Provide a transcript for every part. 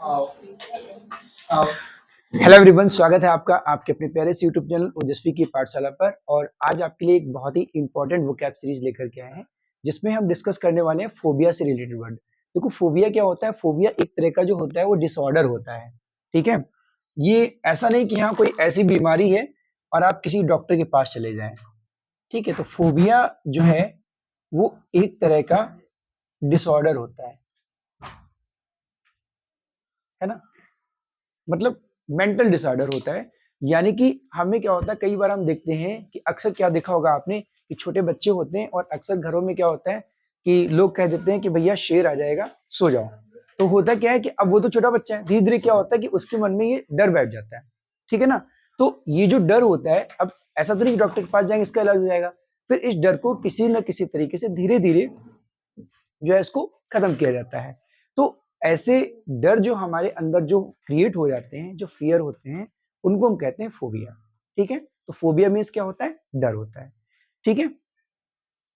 Hello everyone, स्वागत है आपका आपके अपने प्यारे से यूट्यूब चैनल ओजस्वी की पाठशाला पर। और आज आपके लिए एक बहुत ही इंपॉर्टेंट वोकैब सीरीज लेकर के आए हैं, जिसमें हम डिस्कस करने वाले हैं फोबिया से रिलेटेड वर्ड। देखो, फोबिया क्या होता है? फोबिया एक तरह का जो होता है वो डिसऑर्डर होता है। ठीक है, ये ऐसा नहीं कि हाँ कोई ऐसी बीमारी है और आप किसी डॉक्टर के पास चले जाएं। ठीक है, तो फोबिया जो है वो एक तरह का डिसऑर्डर होता है ना, मतलब मेंटल डिसऑर्डर होता है। यानी कि हमें क्या होता है, कई बार हम देखते हैं कि अक्सर क्या देखा होगा आपने कि छोटे बच्चे होते हैं और अक्सर घरों में क्या होता है कि लोग कह देते हैं कि भैया शेर आ जाएगा, सो जाओ। तो होता क्या है कि अब वो तो छोटा बच्चा है, धीरे धीरे क्या होता है कि उसके मन में ये डर बैठ जाता है। ठीक है ना, तो ये जो डर होता है, अब ऐसा तो नहीं डॉक्टर के पास जाएंगे इसका इलाज हो जाएगा। फिर इस डर को किसी न किसी तरीके से धीरे धीरे जो है इसको खत्म किया जाता है। तो ऐसे डर जो हमारे अंदर जो क्रिएट हो जाते हैं, जो फियर होते हैं, उनको हम कहते हैं फोबिया। ठीक है, तो फोबिया मीन्स क्या होता है? डर होता है। ठीक है,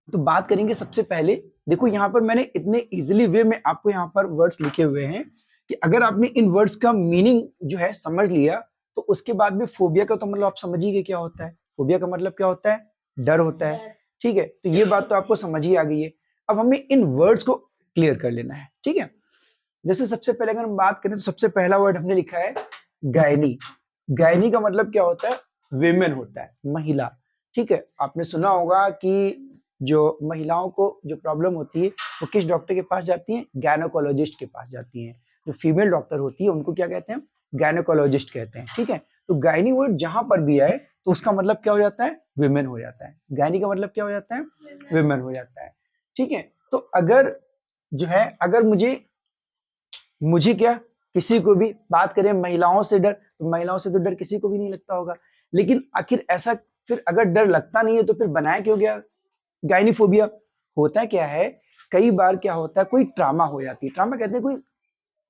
तो बात करेंगे सबसे पहले। देखो, यहाँ पर मैंने इतने इजीली वे में आपको यहाँ पर वर्ड्स लिखे हुए हैं कि अगर आपने इन वर्ड्स का मीनिंग जो है समझ लिया, तो उसके बाद में फोबिया का तो मतलब आप समझ ही गए क्या होता है। फोबिया का मतलब क्या होता है? डर होता है। ठीक है, तो ये बात तो आपको समझ ही आ गई है। अब हमें इन वर्ड्स को क्लियर कर लेना है। ठीक है, जैसे सबसे पहले अगर हम बात करें तो सबसे पहला वर्ड हमने लिखा है गायनी। गायनी का मतलब क्या होता है? विमेन होता है, महिला। ठीक है, आपने सुना होगा कि जो महिलाओं को जो प्रॉब्लम होती है वो किस डॉक्टर के पास जाती है? गायनोकोलॉजिस्ट के पास जाती है। जो फीमेल डॉक्टर होती है उनको क्या कहते हैं? गायनोकोलॉजिस्ट कहते हैं। ठीक है, तो गायनी वर्ड जहां पर भी आए तो उसका मतलब क्या हो जाता है? विमेन हो जाता है। गायनी का मतलब क्या हो जाता है? विमेन हो जाता है। ठीक है, तो अगर जो है, अगर मुझे क्या, किसी को भी बात करें महिलाओं से डर, तो महिलाओं से तो डर किसी को भी नहीं लगता होगा। लेकिन आखिर ऐसा, फिर अगर डर लगता नहीं है तो फिर बनाया क्यों गया गायनीफोबिया? होता क्या है, कई बार क्या होता है, कोई ट्रामा हो जाती है। ट्रामा कहते हैं कोई,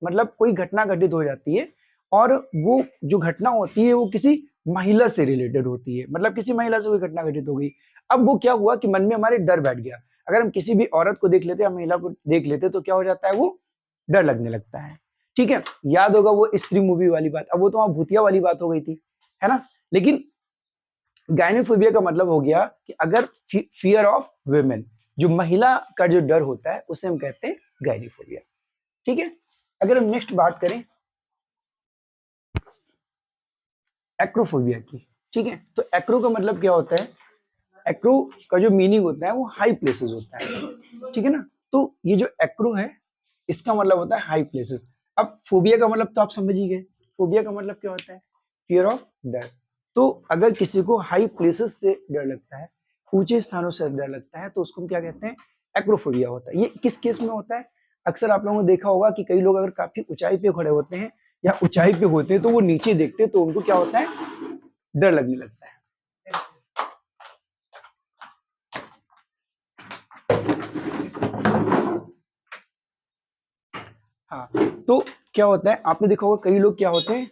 मतलब कोई घटना घटित हो जाती है, और वो जो घटना होती है वो किसी महिला से रिलेटेड होती है। मतलब किसी महिला से कोई घटना घटित हो गई। अब वो क्या हुआ कि मन में हमारे डर बैठ गया। अगर हम किसी भी औरत को देख लेते या महिला को देख लेते तो क्या हो जाता है? वो डर लगने लगता है। ठीक है, याद होगा वो स्त्री मूवी वाली बात। अब वो तो वहां भूतिया वाली बात हो गई थी, है ना। लेकिन गायनोफोबिया का मतलब हो गया कि अगर फियर ऑफ वुमेन, जो महिला का जो डर होता है उसे हम कहते हैं गायनोफोबिया। ठीक है, अगर हम नेक्स्ट बात करें एक्रोफोबिया की। ठीक है, तो एक्रो का मतलब क्या होता है? एक्रो का जो मीनिंग होता है वो हाई प्लेसेस होता है। ठीक है ना, तो ये जो एक्रो है इसका मतलब होता है हाई प्लेसेस। अब फोबिया का मतलब तो आप समझ ही गए। फोबिया का मतलब क्या होता है? फियर ऑफ डर। तो अगर किसी को हाई प्लेसेस से डर लगता है, ऊंचे स्थानों से डर लगता है, तो उसको हम क्या कहते हैं? एक्रोफोबिया होता है। ये किस केस में होता है? अक्सर आप लोगों ने देखा होगा कि कई लोग अगर काफी ऊंचाई पे खड़े होते हैं या ऊंचाई पे होते हैं तो वो नीचे देखते हैं तो उनको क्या होता है? डर लगने लगता है। हाँ, तो क्या होता है, आपने देखा होगा कई लोग क्या होते हैं,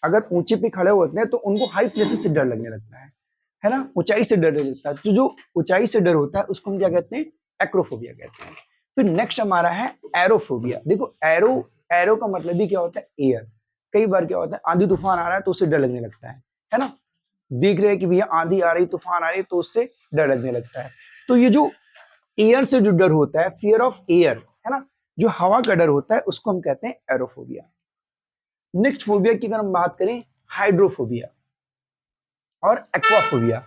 अगर ऊंचे पे खड़े होते हैं तो उनको हाई प्लेसेस से डर लगने लगता है ना, ऊंचाई से डर लगता है। तो जो ऊंचाई से डर होता है उसको हम क्या कहते हैं? एक्रोफोबिया कहते हैं। फिर नेक्स्ट हमारा है एरोफोबिया। देखो, एरो, एरो का मतलब भी क्या होता है? एयर। कई बार क्या होता है, आंधी तूफान आ रहा है तो उससे डर लगने लगता है ना। देख रहे हैं कि भैया आंधी आ रही, तूफान आ रही, तो उससे डर लगने लगता है। तो ये जो एयर से जो डर होता है, फियर ऑफ एयर, है ना, जो हवा का डर होता है, उसको हम कहते हैं एरोफोबिया। नेक्स्ट फोबिया की अगर हम बात करें, हाइड्रोफोबिया और एक्वाफोबिया।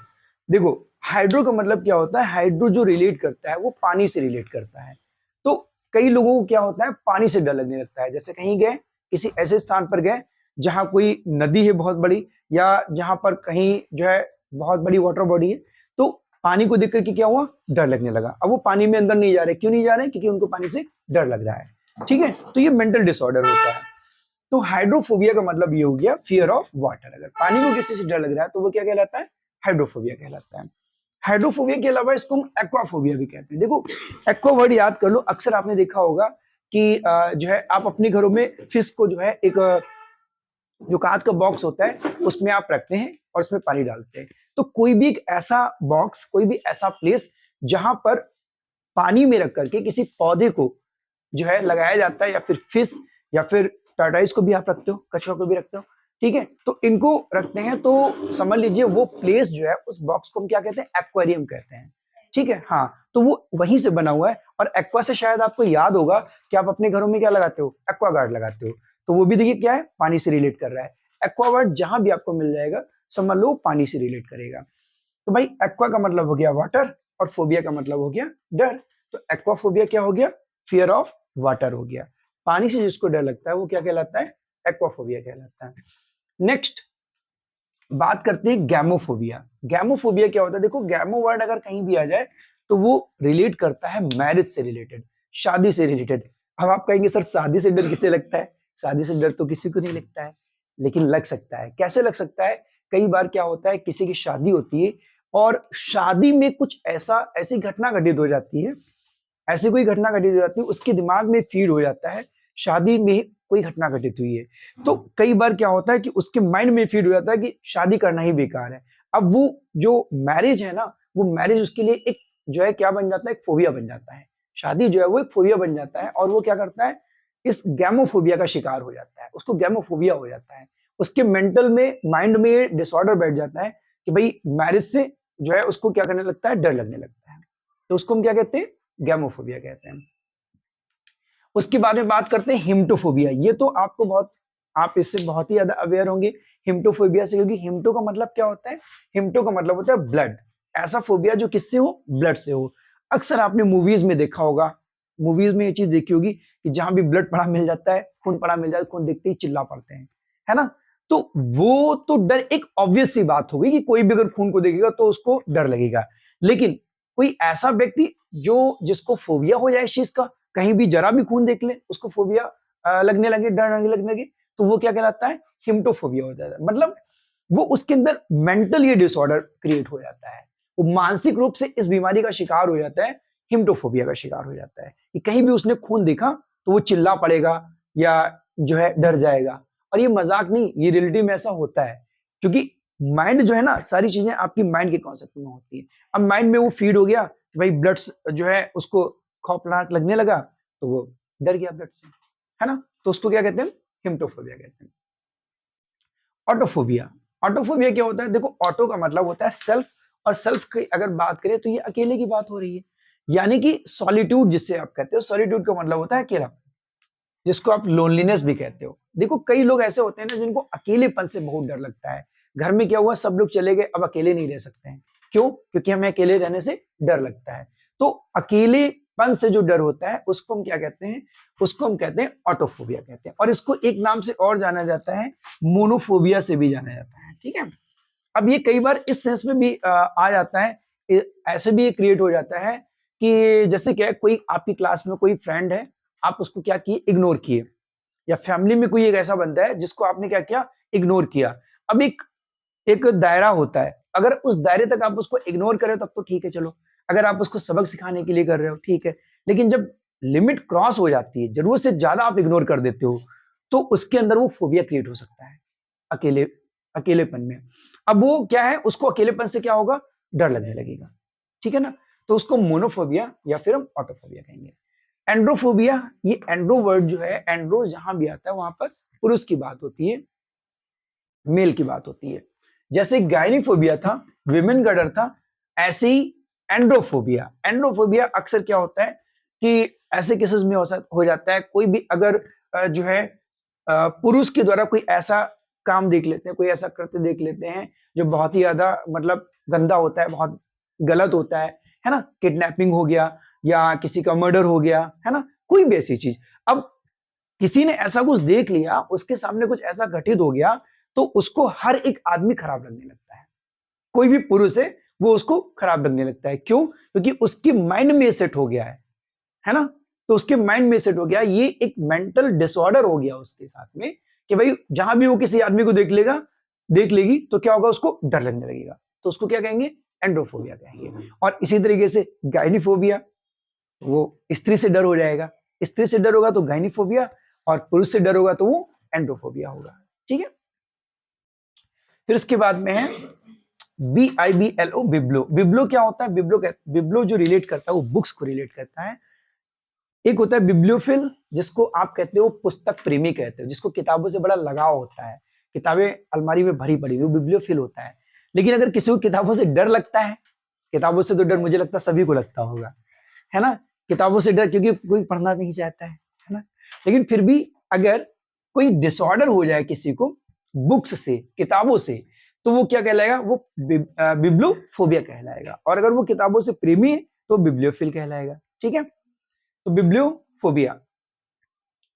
देखो, हाइड्रो का मतलब क्या होता है? हाइड्रो जो रिलेट करता है वो पानी से रिलेट करता है। तो कई लोगों को क्या होता है? पानी से डर लगने लगता है। जैसे कहीं गए, किसी ऐसे स्थान पर गए जहां कोई नदी है बहुत बड़ी, या जहां पर कहीं जो है बहुत बड़ी वाटर बॉडी है, तो पानी को देख करके क्या हुआ? डर लगने लगा। अब वो पानी में अंदर नहीं जा रहे। क्यों नहीं जा रहे? क्योंकि उनको पानी से डर लग रहा है। ठीक है, तो ये मेंटल डिसऑर्डर होता है। तो हाइड्रोफोबिया का मतलब ये हो गया फियर ऑफ वाटर। अगर पानी को किसी से डर लग रहा है तो वो क्या कहलाता है? हाइड्रोफोबिया कहलाता है। हाइड्रोफोबिया के अलावा इसको हम एक्वाफोबिया भी कहते हैं। देखो, एक्वा वर्ड याद कर लो। अक्सर आपने देखा होगा कि जो है आप अपने घरों में फिश को जो है एक जो कांच का बॉक्स होता है उसमें आप रखते हैं और उसमें पानी डालते हैं। तो कोई भी एक ऐसा बॉक्स, कोई भी ऐसा प्लेस जहां पर पानी में रख करके किसी पौधे को जो है लगाया जाता है, या फिर फिश, या फिर टार्टाइज को भी आप रखते हो, कछुआ को भी रखते हो, ठीक है। तो इनको रखते हैं, तो समझ लीजिए वो प्लेस जो है उस बॉक्स को हम क्या कहते हैं, एक्वेरियम कहते हैं, ठीक है। हाँ, तो वो वहीं से बना हुआ है। और एक्वा से शायद आपको याद होगा कि आप अपने घरों में क्या लगाते हो, एक्वा गार्ड लगाते हो, तो वो भी देखिए क्या है, पानी से रिलेट कर रहा है। एक्वा गार्ड जहां भी आपको मिल जाएगा समझ लो पानी से रिलेट करेगा। तो भाई एक्वा का मतलब हो गया वाटर और फोबिया का मतलब हो गया डर। तो एक्वाफोबिया क्या हो गया, फियर ऑफ वाटर हो गया। पानी से जिसको डर लगता है वो क्या कहलाता है, एक्वाफोबिया कहलाता है। नेक्स्ट बात करते हैं गैमोफोबिया। गैमोफोबिया क्या होता है, देखो गैमो वर्ड अगर कहीं भी आ जाए तो वो रिलेट करता है मैरिज से रिलेटेड, शादी से रिलेटेड। अब आप कहेंगे सर शादी से डर किसे लगता है, शादी से डर तो किसी को नहीं लगता है, लेकिन लग सकता है। कैसे लग सकता है, कई बार क्या होता है किसी की शादी होती है और शादी में कुछ ऐसी घटना घटित हो जाती है, ऐसी कोई घटना घटित हो जाती है, उसके दिमाग में फीड हो जाता है शादी में कोई घटना घटित हुई है। तो कई बार क्या होता है कि उसके माइंड में फीड हो जाता है कि शादी करना ही बेकार है। अब वो जो मैरिज है ना, वो मैरिज उसके लिए एक जो है क्या बन जाता है, एक फोबिया बन जाता है। शादी जो है वो एक फोबिया बन जाता है और वो क्या करता है, इस गैमोफोबिया का शिकार हो जाता है, उसको गैमोफोबिया हो जाता है। उसके मेंटल में, माइंड में डिसऑर्डर बैठ जाता है कि भाई मैरिज से जो है उसको क्या करने लगता है, डर लगने लगता है। तो उसको हम क्या कहते हैं, गैमोफोबिया कहते हैं। उसके बारे में बात करते हैं हिम्टोफोबिया। ये तो आपको बहुत, आप इससे बहुत ही ज्यादा अवेयर होंगे हिम्टोफोबिया से, क्योंकि हिम्टो का मतलब क्या होता है, हिम्टो का मतलब होता है ब्लड। ऐसा फोबिया जो किससे हो, ब्लड से हो। अक्सर आपने मूवीज में देखा होगा, मूवीज में ये चीज देखी होगी कि जहां भी ब्लड पड़ा मिल जाता है, खून पड़ा मिल जाता है, खून देखते ही चिल्ला पड़ते हैं, है ना। तो वो तो डर एक ऑब्वियस सी बात होगी कि कोई भी अगर खून को देखेगा तो उसको डर लगेगा। लेकिन कोई ऐसा व्यक्ति जो जिसको फोबिया हो जाए इस चीज का, कहीं भी जरा भी खून देख ले उसको फोबिया लगने लगे, डर लगने लगे, तो वो क्या कहलाता है, हिम्टोफोबिया हो जाता है। मतलब वो उसके अंदर मेंटल ये डिसऑर्डर क्रिएट हो जाता है, वो मानसिक रूप से इस बीमारी का शिकार हो जाता है, हिम्टोफोबिया का शिकार हो जाता है कि कहीं भी उसने खून देखा तो वो चिल्ला पड़ेगा या जो है डर जाएगा। और ये मजाक नहीं, ये रियलिटी में ऐसा होता है, क्योंकि माइंड जो है ना, सारी चीजें आपकी माइंड के कॉन्सेप्ट में होती है। अब माइंड में वो फीड हो गया कि भाई ब्लड जो है उसको खौफनाक लगने लगा, तो वो डर गया ब्लड से, है ना। तो उसको क्या कहते हैं, हिम्टोफोबिया कहते हैं। ऑटोफोबिया। ऑटोफोबिया क्या होता है, देखो ऑटो का मतलब होता है सेल्फ, और सेल्फ की अगर बात करें तो ये अकेले की बात हो रही है, यानी कि सॉलिट्यूड जिससे आप कहते हो, सॉलिट्यूड का मतलब होता है अकेला, जिसको आप लोनलीनेस भी कहते हो। देखो कई लोग ऐसे होते हैं ना जिनको अकेलेपन से बहुत डर लगता है। घर में क्या हुआ, सब लोग चले गए, अब अकेले नहीं रह सकते हैं, क्यों, क्योंकि हमें अकेले रहने से डर लगता है। तो अकेलेपन से जो डर होता है उसको हम क्या कहते हैं, उसको हम कहते हैं ऑटोफोबिया कहते हैं। और इसको एक नाम से और जाना जाता है, मोनोफोबिया से भी जाना जाता है, ठीक है। अब ये कई बार इस सेंस में भी आ जाता है, ऐसे भी क्रिएट हो जाता है कि जैसे क्या है, कोई आपकी क्लास में कोई फ्रेंड है, आप उसको क्या किए, इग्नोर किए, या फैमिली में कोई एक ऐसा बंदा है जिसको आपने क्या किया, इग्नोर किया। अब एक एक दायरा होता है, अगर उस दायरे तक आप उसको इग्नोर करें तब तो ठीक है, चलो अगर आप उसको सबक सिखाने के लिए कर रहे हो ठीक है। लेकिन जब लिमिट क्रॉस हो जाती है, जरूरत से ज्यादा आप इग्नोर कर देते हो, तो उसके अंदर वो फोबिया क्रिएट हो सकता है, अकेले अकेलेपन में। अब वो क्या है, उसको अकेलेपन से क्या होगा, डर लगने लगेगा, ठीक है ना। तो उसको मोनोफोबिया या फिर हम ऑटोफोबिया कहेंगे। एंड्रोफोबिया, ये एंड्रो वर्ड जो है, एंड्रो जहां भी आता है वहां पर पुरुष की बात होती है, मेल की बात होती है। जैसे गायनीफोबिया था, विमेन का डर था, ऐसे ही एंड्रोफोबिया। एंड्रोफोबिया अक्सर क्या होता है कि ऐसे केसेस में हो जाता है, कोई भी अगर जो है पुरुष के द्वारा कोई ऐसा काम देख लेते हैं, कोई ऐसा कृत्य देख लेते हैं जो बहुत ही ज्यादा मतलब गंदा होता है, बहुत गलत होता है ना, किडनैपिंग हो गया या किसी का मर्डर हो गया, है ना, कोई भी ऐसी चीज। अब किसी ने ऐसा कुछ देख लिया, उसके सामने कुछ ऐसा घटित हो गया, तो उसको हर एक आदमी खराब लगने लगता है, कोई भी पुरुष है वो उसको खराब लगने लगता है। क्यों, क्योंकि उसके माइंड में सेट हो गया है ना। तो उसके माइंड में सेट हो गया, ये एक मेंटल डिसऑर्डर हो गया उसके साथ में कि भाई जहां भी वो किसी आदमी को देख लेगी तो क्या होगा, उसको डर लगने लगेगा। तो उसको क्या कहेंगे, एंड्रोफोबिया कहेंगे। और इसी तरीके से गायनीफोबिया, वो स्त्री से डर हो जाएगा, स्त्री से डर होगा तो गायनीफोबिया, और पुरुष से डर होगा तो वो एंड्रोफोबिया होगा, ठीक है। फिर इसके बाद में है BIBLO, बिब्लो। बिब्लो क्या होता है, बिब्लो जो रिलेट करता है वो बुक्स को रिलेट करता है। एक होता है बिब्लियोफिल, जिसको आप कहते हो पुस्तक प्रेमी कहते हो, जिसको किताबों से बड़ा लगाव होता है, किताबें अलमारी में भरी पड़ी, वो बिब्लियोफिल होता है। लेकिन अगर किसी को किताबों से डर लगता है, किताबों से तो डर मुझे लगता है सभी को लगता होगा, है ना, किताबों से डर, क्योंकि कोई पढ़ना नहीं चाहता है ना। लेकिन फिर भी अगर कोई डिसऑर्डर हो जाए किसी को बुक्स से, किताबों से, तो वो क्या कहलाएगा, वो बिब्लियोफोबिया कहलाएगा। और अगर वो किताबों से प्रेमी है तो बिब्लियोफिल कहलाएगा। ठीक है, तो बिब्लियोफोबिया।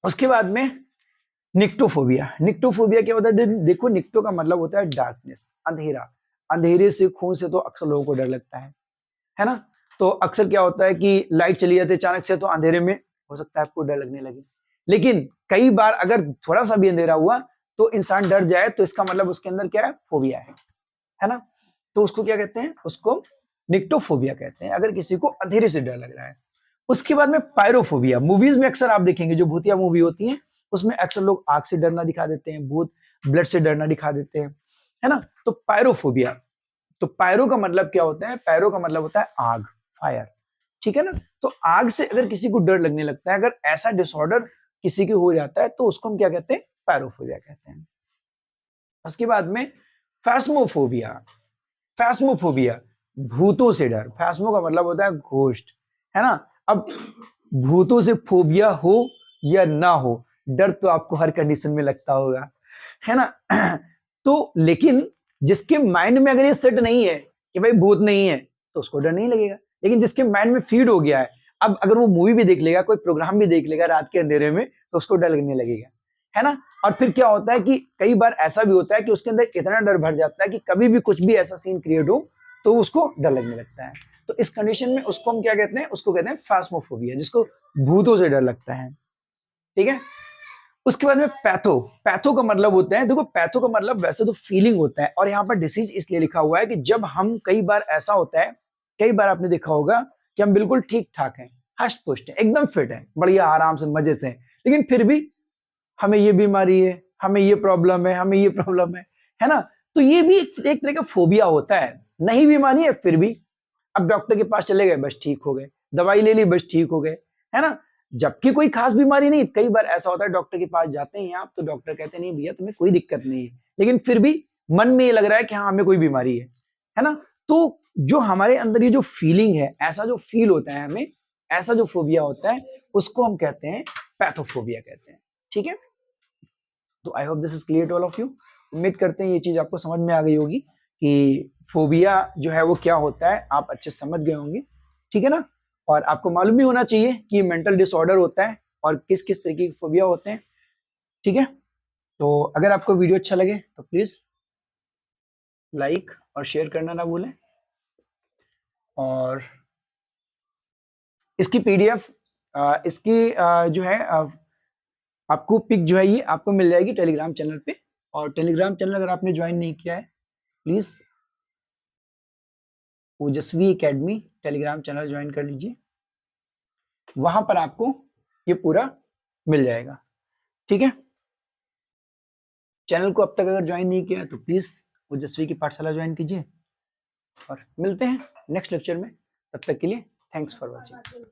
उसके बाद में निक्टोफोबिया। निक्टोफोबिया क्या होता है, देखो निक्टो का मतलब होता है डार्कनेस, अंधेरा। अंधेरे से, खून से तो अक्सर लोगों को डर लगता है ना। तो अक्सर क्या होता है कि लाइट चली जाती है अचानक से, तो अंधेरे में हो सकता है आपको डर लगने लगे। लेकिन कई बार अगर थोड़ा सा भी अंधेरा हुआ तो इंसान डर जाए, तो इसका मतलब उसके अंदर क्या है, फोबिया है ना। तो उसको क्या कहते हैं, उसको निक्टोफोबिया कहते हैं, अगर किसी को अंधेरे से डर लग रहा है। उसके बाद में पायरोफोबिया। मूवीज में अक्सर आप देखेंगे, जो भूतिया मूवी होती है उसमें अक्सर लोग आग से डरना दिखा देते हैं, भूत ब्लड से डरना दिखा देते हैं, है ना। तो पायरोफोबिया, तो पायरो का मतलब क्या होता है, पैरो का मतलब होता है आग, फायर। ठीक है ना। तो आग से अगर किसी को डर लगने लगता है, अगर ऐसा डिसऑर्डर किसी के हो जाता है, तो उसको हम क्या कहते हैं, पायरोफोबिया कहते हैं। उसके बाद में फैस्मोफोबिया। फैस्मोफोबिया, भूतों से डर। फैस्मो का मतलब होता है घोस्ट, है ना। अब भूतों से फोबिया हो या ना हो, डर तो आपको हर कंडीशन में लगता होगा, है ना। तो लेकिन जिसके माइंड में अगर ये सेट नहीं है कि भाई भूत नहीं है, तो उसको डर नहीं लगेगा। लेकिन जिसके माइंड में फीड हो गया है, अब अगर वो मूवी भी देख लेगा, कोई प्रोग्राम भी देख लेगा रात के अंधेरे में, तो उसको डर लगने लगेगा, है ना। और फिर क्या होता है कि कई बार ऐसा भी होता है कि उसके अंदर इतना डर भर जाता है कि कभी भी कुछ भी ऐसा सीन क्रिएट हो तो उसको डर लगने लगता है। तो इस कंडीशन में उसको हम क्या कहते हैं, उसको कहते हैं फास्मोफोबिया, जिसको भूतों से डर लगता है। ठीक है। उसके बाद में पैथो। पैथो का मतलब होता है, देखो पैथो का मतलब वैसे तो फीलिंग होता है, और यहाँ पर डिसीज इसलिए लिखा हुआ है कि जब हम, कई बार ऐसा होता है, कई बार आपने देखा होगा कि हम बिल्कुल ठीक ठाक हैं, हष्ट पुष्ट है, एकदम फिट है, बढ़िया आराम से मजे से, लेकिन फिर भी हमें ये बीमारी है, हमें ये प्रॉब्लम है, हमें ये प्रॉब्लम है ना। तो ये भी एक तरह का फोबिया होता है, नहीं बीमारी है फिर भी। अब डॉक्टर के पास चले गए, बस ठीक हो गए, दवाई ले ली, बस ठीक हो गए, है ना। जबकि कोई खास बीमारी नहीं। कई बार ऐसा होता है डॉक्टर के पास जाते हैं आप, तो डॉक्टर कहते हैं नहीं भैया तुम्हें कोई दिक्कत नहीं है, लेकिन फिर भी मन में ये लग रहा है कि हाँ हमें कोई बीमारी है ना। तो जो हमारे अंदर ये जो फीलिंग है, ऐसा जो फील होता है हमें, ऐसा जो फोबिया होता है, उसको हम कहते हैं पैथोफोबिया कहते हैं। ठीक है। तो I hope this is clear to all of you. उम्मीद करते हैं ये चीज आपको समझ में आ गई होगी कि फोबिया जो है वो क्या होता है, आप अच्छे से समझ गए होंगे। ठीक है ना। और आपको मालूम भी होना चाहिए कि ये मेंटल डिसऑर्डर होता है और किस किस तरीके के फोबिया होते हैं। ठीक है। तो अगर आपको वीडियो अच्छा लगे तो प्लीज लाइक और शेयर करना ना भूलें। और इसकी पीडीएफ, इसकी जो है आपको पिक जो है ये आपको मिल जाएगी टेलीग्राम चैनल पे। और टेलीग्राम चैनल अगर आपने ज्वाइन नहीं किया है, प्लीज ओजस्वी एकेडमी टेलीग्राम चैनल ज्वाइन कर लीजिए, वहां पर आपको ये पूरा मिल जाएगा। ठीक है। चैनल को अब तक अगर ज्वाइन नहीं किया है तो प्लीज ओजस्वी की पाठशाला ज्वाइन कीजिए, और मिलते हैं नेक्स्ट लेक्चर में। तब तक के लिए थैंक्स फॉर वॉचिंग।